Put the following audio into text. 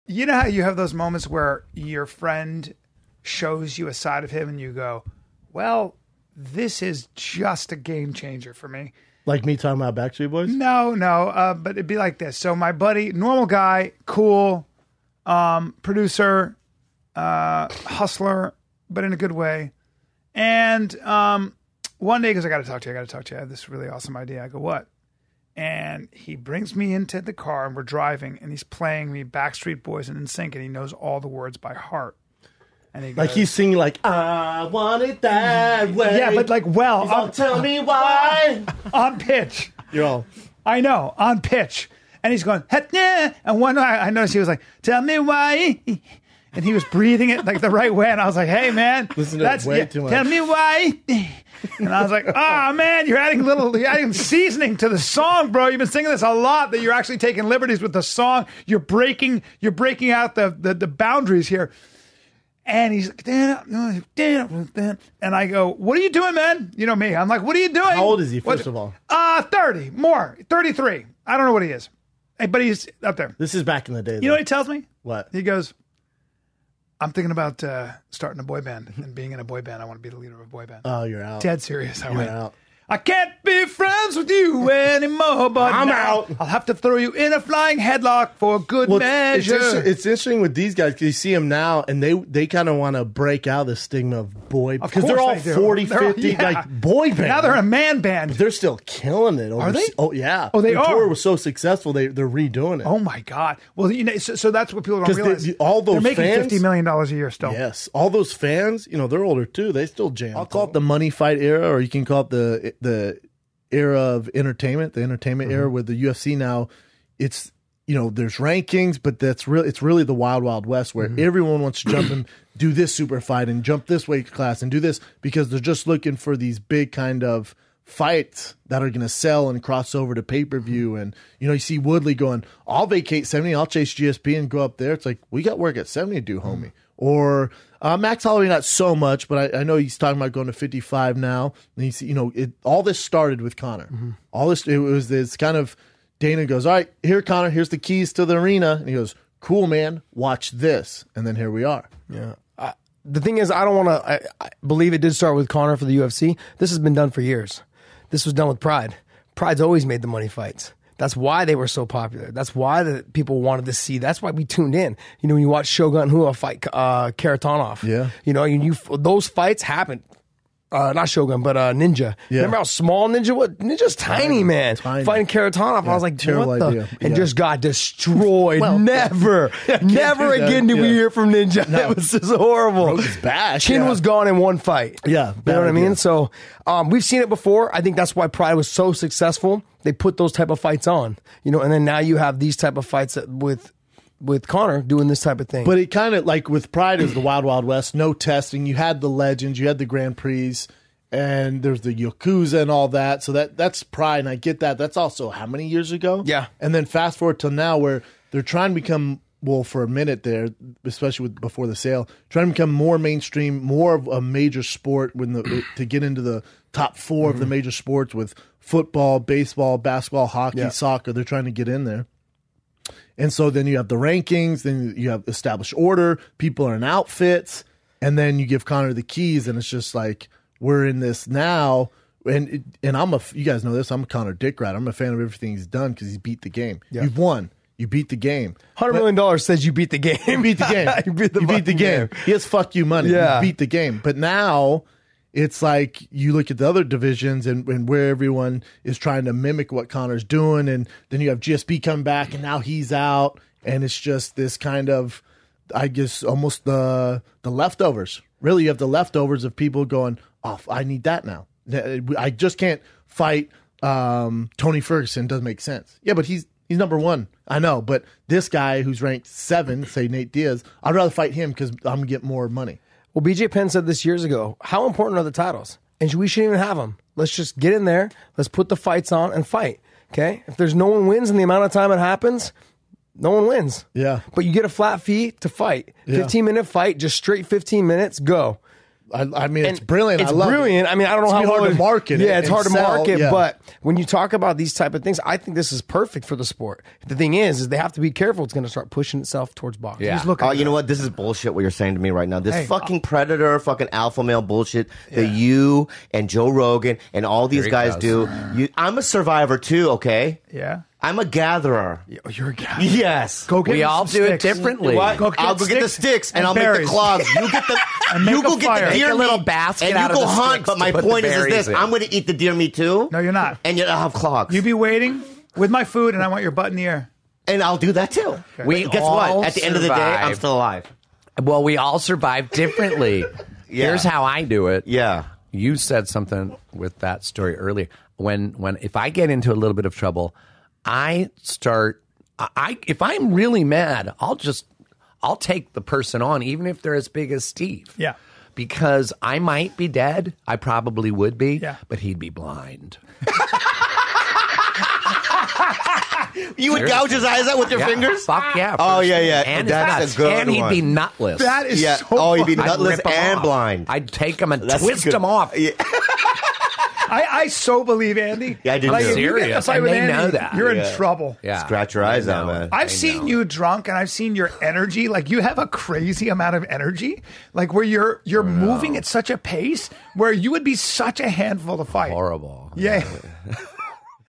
You know how you have those moments where your friend shows you a side of him and you go, well, this is just a game changer for me. Like me talking about Backstreet Boys? No, but it'd be like this. So my buddy, normal guy, cool, producer, hustler, but in a good way. And one day he goes, I got to talk to you. I have this really awesome idea. I go, what? And he brings me into the car and we're driving and he's playing me Backstreet Boys and NSYNC and he knows all the words by heart. And he goes, like he's singing like, I want it that way. Yeah, but like, tell me why. On pitch. You're all. I know, on pitch. And he's going, yeah. And one night I noticed he was like, tell me why. And he was breathing it like the right way. And I was like, hey, man. Listen to that way too much. Tell me why. And I was like, oh, man, you're adding seasoning to the song, bro. You've been singing this a lot that you're actually taking liberties with the song. You're breaking out the boundaries here. And he's like, and I go, what are you doing, man? You know me. I'm like, what are you doing? How old is he, first of all? 30, more, 33. I don't know what he is. Hey, but he's up there. This is back in the day. You know what he tells me? What? He goes, I'm thinking about starting a boy band and being in a boy band. I want to be the leader of a boy band. Oh, you're out. Dead serious. I went out. I can't be friends with you anymore, but I'm out. I'll have to throw you in a flying headlock for good measure. It's interesting with these guys because you see them now and they kind of want to break out the stigma of boy because they're all 40, 50, like boy band. Now they're a man band. But they're still killing it. Are they? Oh, yeah. Oh, they Their are. tour was so successful, they're redoing it. Oh, my God. Well, you know, so that's what people don't realize. All those they're making fans, $50 million a year still. Yes. All those fans, you know, they're older too. They still jam. I'll call it the money fight era, or you can call it the era of entertainment, the entertainment era with the UFC now. It's, you know, there's rankings, but it's really the wild, wild west where everyone wants to jump and do this super fight and jump this weight class and do this because they're just looking for these big kind of fights that are going to sell and cross over to pay-per-view. And, you know, you see Woodley going, I'll vacate 70, I'll chase GSP and go up there. It's like, we got work at 70 to do, homie. Or Max Holloway, not so much, but I know he's talking about going to 55 now. And he's, you know, all this started with Conor. All this, it was this kind of, Dana goes, all right, here, Conor, here's the keys to the arena. And he goes, cool, man, watch this. And then here we are. Yeah. The thing is, I don't want to I believe it did start with Conor for the UFC. This has been done for years. This was done with Pride. Pride's always made the money fights. That's why they were so popular. That's why the people wanted to see. That's why we tuned in. You know, when you watch Shogun Rua fight Karatanov. Yeah. You know, those fights happened. Not Shogun, but Ninja. Yeah. Remember how small Ninja was? Ninja's tiny, man. Tiny. Fighting Karatanov. Yeah, I was like, terrible what the? idea. And Yeah. just got destroyed. Well, never do again that. did we Yeah. hear from Ninja. No. It was just horrible. Broke his back. Chin Yeah. was gone in one fight. Yeah, You bad know what I idea. mean? So we've seen it before. I think that's why Pride was so successful. They put those type of fights on, you know, and then now you have these type of fights with Conor doing this type of thing. But it kind of, like with Pride is the Wild Wild West, no testing. You had the legends, you had the Grand Prix, and there's the Yakuza and all that. So that's Pride, and I get that. That's also how many years ago? Yeah. And then fast forward till now where they're trying to become, well, for a minute there, especially before the sale, trying to become more mainstream, more of a major sport to get into the top four of the major sports with football, baseball, basketball, hockey, soccer. They're trying to get in there. And so then you have the rankings, then you have established order, people are in outfits, and then you give Conor the keys, and it's just like, we're in this now. And you guys know this, I'm a Conor dick rat. I'm a fan of everything he's done because he's beat the game. Yeah. You've won. You beat the game. $100 million says you beat the game. You beat the game. You beat the game. He has fuck you money. Yeah. You beat the game. But now it's like you look at the other divisions and where everyone is trying to mimic what Conor's doing. And then you have GSP come back and now he's out. And it's just this kind of, I guess, almost the leftovers. Really, you have the leftovers of people going, oh, I need that now. I just can't fight Tony Ferguson. Doesn't make sense. Yeah, but he's number one. I know. But this guy who's ranked 7, say Nate Diaz, I'd rather fight him because I'm going to get more money. Well, BJ Penn said this years ago, how important are the titles? And we shouldn't even have them. Let's just get in there. Let's put the fights on and fight. Okay? If there's no one wins in the amount of time it happens, no one wins. Yeah. But you get a flat fee to fight. Yeah. 15-minute fight, just straight 15 minutes, go. I mean, it's brilliant. It's I love brilliant. It. I mean, I don't know It's how hard well to market it. Yeah, it's and hard to sell, market. yeah. But when you talk about these type of things, I think this is perfect for the sport. The thing is they have to be careful. It's going to start pushing itself towards boxing. Yeah. He's looking Oh, you know what? This is bullshit what you're saying to me right now. This Hey, fucking predator, fucking alpha male bullshit that you and Joe Rogan and all these he guys goes. do. I'm a survivor too, okay? Yeah. I'm a gatherer. You're a guy. Yes. Go get We me all some do sticks. it differently. What? Go get I'll go get the sticks sticks and and I'll make the berries. clogs. You get the And make you go a get fire. the deer Make a little meat, basket and out you of go the hunt. sticks But to my put the point is berries this: in. I'm going to eat the deer meat too. No, you're not. And I'll have clogs. You be waiting with my food, and I want your butt in the air. And I'll do that too. We Guess all what? At the end of the day, I'm survive. still alive. Well, we all survive differently. Yeah. Here's how I do it. Yeah. You said something with that story earlier. When if I get into a little bit of trouble, I start. If I'm really mad, I'll take the person on, even if they're as big as Steve. Yeah. Because I might be dead. I probably would be. Yeah. But he'd be blind. You would gouge his eyes out with your Yeah. fingers? Fuck yeah. Oh, for yeah, sure. yeah. And That's his nuts. a good And he'd be one. nutless. That is Yeah. so Oh, he'd be funny. I'd nutless rip 'em and off. blind. I'd take him and That's twist good. him off. Yeah. I so believe Andy. Yeah, I do Like, too. if you get in a Serious, fight and with they Andy, know that. you're Yeah. in trouble. Yeah. Scratch your eyes They out, know man. it. I've They seen know you drunk, and I've seen your energy. Like you have a crazy amount of energy, like where you're moving at such a pace where you would be such a handful to fight. Horrible. Yeah.